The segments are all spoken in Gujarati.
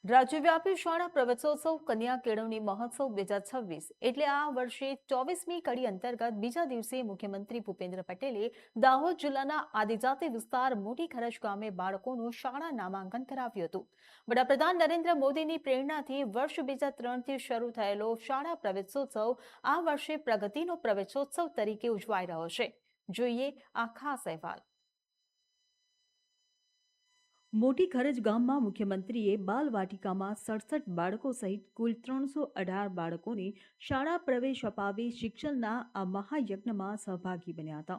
રાજ્યવ્યાપી શાળા પ્રવેશોત્સવ કન્યા કેળવણી મહોત્સવ 2026 એટલે આ વર્ષે 24મી કડી અંતર્ગત બીજા દિવસે મુખ્યમંત્રી ભૂપેન્દ્ર પટેલે દાહોદ જિલ્લાના આદિજાતિ વિસ્તાર મોટી ખરજ ગામે બાળકોનું શાળા નામાંકન કરાવ્યું હતું। વડાપ્રધાન નરેન્દ્ર મોદીની પ્રેરણાથી વર્ષ 2003થી શરૂ થયેલો શાળા પ્રવેશોત્સવ આ વર્ષે પ્રગતિનો પ્રવેશોત્સવ તરીકે ઉજવાઈ રહ્યો છે। જોઈએ આ ખાસ અહેવાલ। મોટી ખરજ ગામમાં મુખ્યમંત્રીએ બાલવાટિકામાં 67 બાળકો સહિત કુલ 318 બાળકોને શાળા પ્રવેશ અપાવી શિક્ષણના આ મહાયજ્ઞમાં સહભાગી બન્યા હતા।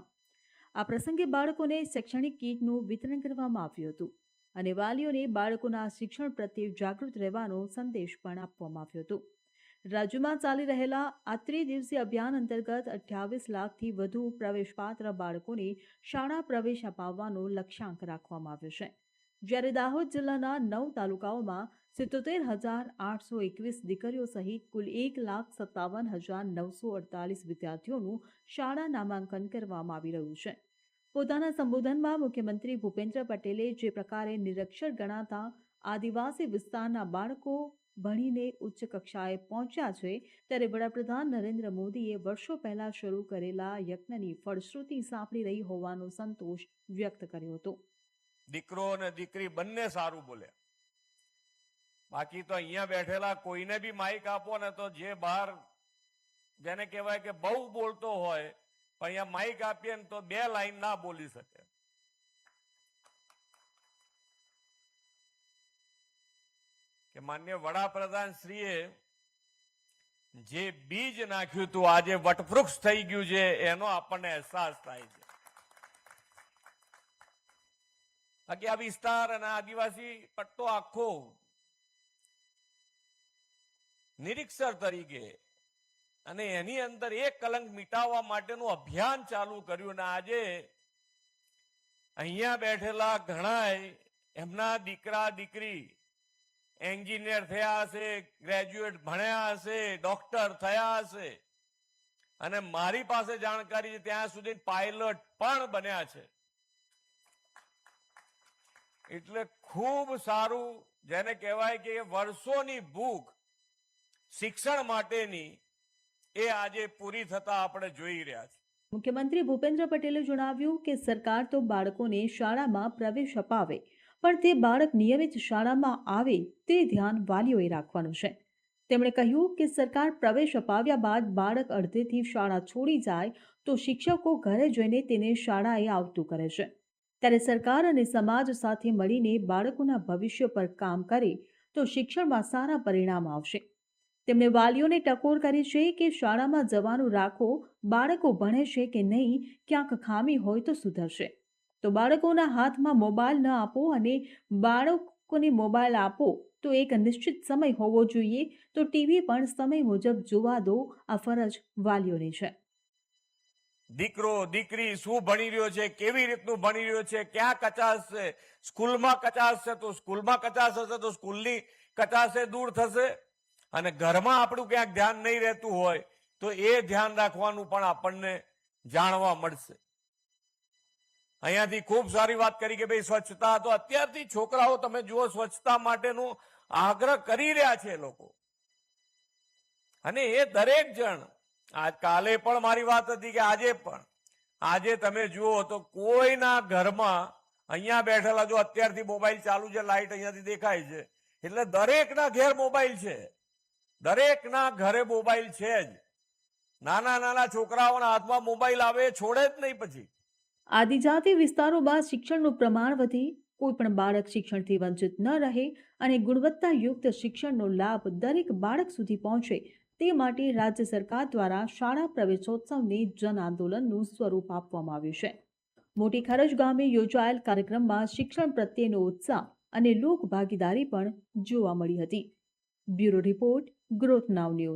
આ પ્રસંગે બાળકોને શૈક્ષણિક કીટનું વિતરણ કરવામાં આવ્યું હતું અને વાલીઓને બાળકોના શિક્ષણ પ્રત્યે જાગૃત રહેવાનો સંદેશ પણ આપવામાં આવ્યો હતો। રાજ્યમાં ચાલી રહેલા આ ત્રિદિવસીય અભિયાન અંતર્ગત 28 લાખથી વધુ પ્રવેશપાત્ર બાળકોને શાળા પ્રવેશ અપાવવાનો લક્ષ્યાંક રાખવામાં આવ્યો છે। જ્યારે દાહોદ જિલ્લાના 9 તાલુકાઓમાં 77,821 દીકરીઓ સહિત કુલ 1,57,948 વિદ્યાર્થીઓનું શાળા નામાંકન કરવામાં આવી રહ્યું છે। પોતાના સંબોધનમાં મુખ્યમંત્રી ભૂપેન્દ્ર પટેલે જે પ્રકારે નિરક્ષર ગણાતા આદિવાસી વિસ્તારના બાળકો ભણીને ઉચ્ચ કક્ષાએ પહોંચ્યા છે, ત્યારે વડાપ્રધાન નરેન્દ્ર મોદીએ વર્ષો પહેલા શરૂ કરેલા યજ્ઞની ફળશ્રુતિ સાંપડી રહી હોવાનો સંતોષ વ્યક્ત કર્યો હતો। દીકરો અને દીકરી બંને સારું બોલે, બાકી તો અહીંયા બેઠેલા કોઈને બી માઇક આપો ને તો જે બહાર જેને કહેવાય કે બહુ બોલતો હોય પણ અહીંયા માઇક આપીએ ને તો 2 લાઈન ના બોલી શકે। કે માન્ય વડાપ્રધાન શ્રીએ જે બીજ નાખ્યું હતું આજે વટવૃક્ષ થઈ ગયું છે એનો આપણને અહેસાસ થાય છે। બાકી આ વિસ્તાર અને આદિવાસી પટ્ટો આખો નિરીક્ષર તરીકે અને એની અંદર એક કલંક મિટાવવા માટેનું અભિયાન ચાલુ કર્યું અને આજે અહીંયા બેઠેલા ઘણાય એમના દીકરા દીકરી એન્જિનિયર થયા હશે, ગ્રેજ્યુએટ ભણ્યા હશે, ડોક્ટર થયા હશે અને મારી પાસે જાણકારી છે ત્યાં સુધી પાયલટ પણ બન્યા છે। એટલે ખૂબ સારું, જેને કહેવાય કે વર્ષોની ભૂખ શિક્ષણ માટેની એ આજે પૂરી થતા આપણે જોઈ રહ્યા છીએ। મુખ્યમંત્રી ભૂપેન્દ્ર પટેલે જણાવ્યું કે સરકાર તો બાળકોને શાળામાં પ્રવેશ અપાવે, પણ તે બાળક નિયમિત શાળામાં આવે તે ધ્યાન વાલીઓએ રાખવાનું છે। તેમણે કહ્યું કે સરકાર પ્રવેશ અપાવ્યા બાદ બાળક અડધેથી શાળા છોડી જાય તો શિક્ષકો ઘરે જઈને તેને શાળાએ આવતું કરે છે, ત્યારે સરકાર અને સમાજ સાથે મળીને બાળકોના ભવિષ્ય પર કામ કરે તો શિક્ષણમાં સારા પરિણામ આવશે। તેમણે વાલીઓને ટકોર કરી છે કે શાળામાં જવાનું રાખો, બાળકો ભણે છે કે નહીં, ક્યાંક ખામી હોય તો સુધરશે। તો બાળકોના હાથમાં મોબાઈલ ન આપો અને બાળકોને મોબાઈલ આપો તો એક નિશ્ચિત સમય હોવો જોઈએ, તો ટીવી પણ સમય મુજબ જોવા દો, આ ફરજ વાલીઓની છે। દીકરો દીકરી શું ભણી રહ્યો છે, કેવી રીતનું ભણી રહ્યો છે, ક્યાં કચાશ છે, સ્કૂલમાં કચાશ છે તો સ્કૂલમાં કચાશ હશે તો સ્કૂલની કચાશે દૂર થશે અને ઘરમાં આપણું ક્યાંક ધ્યાન નહીં રહેતું હોય તો એ ધ્યાન રાખવાનું પણ આપણને જાણવા મળશે। અહીંયાથી ખૂબ સારી વાત કરી કે ભાઈ સ્વચ્છતા, તો અત્યારથી છોકરાઓ તમે જુઓ સ્વચ્છતા માટેનું આગ્રહ કરી રહ્યા છે લોકો અને એ દરેક જણ આજ કાલે પણ મારી વાત હતી કે આજે તમે જુઓ તો કોઈના ઘરમાં અહીંયા બેઠેલા જો અત્યારથી મોબાઈલ ચાલુ છે, લાઈટ અહીંયાથી દેખાય છે એટલે દરેકના ઘેર મોબાઈલ છે, દરેકના ઘરે મોબાઈલ છે જ। નાના નાના છોકરાઓના હાથમાં મોબાઈલ આવે છોડે જ નહીં। પછી આદિજાતિ વિસ્તારોમાં શિક્ષણનું પ્રમાણ વધે, કોઈ પણ બાળક શિક્ષણથી વંચિત ન રહે અને ગુણવત્તાયુક્ત શિક્ષણનો લાભ દરેક બાળક સુધી પહોંચે તે માટે રાજ્ય સરકાર દ્વારા શાળા પ્રવેશોત્સવને જન આંદોલનનું સ્વરૂપ આપવામાં આવ્યું છે। મોટી ખરજ ગામે યોજાયેલ કાર્યક્રમમાં શિક્ષણ પ્રત્યેનો ઉત્સાહ અને લોક ભાગીદારી પણ જોવા મળી હતી। બ્યુરો રિપોર્ટ, ગ્રોથ નાવ ન્યૂઝ।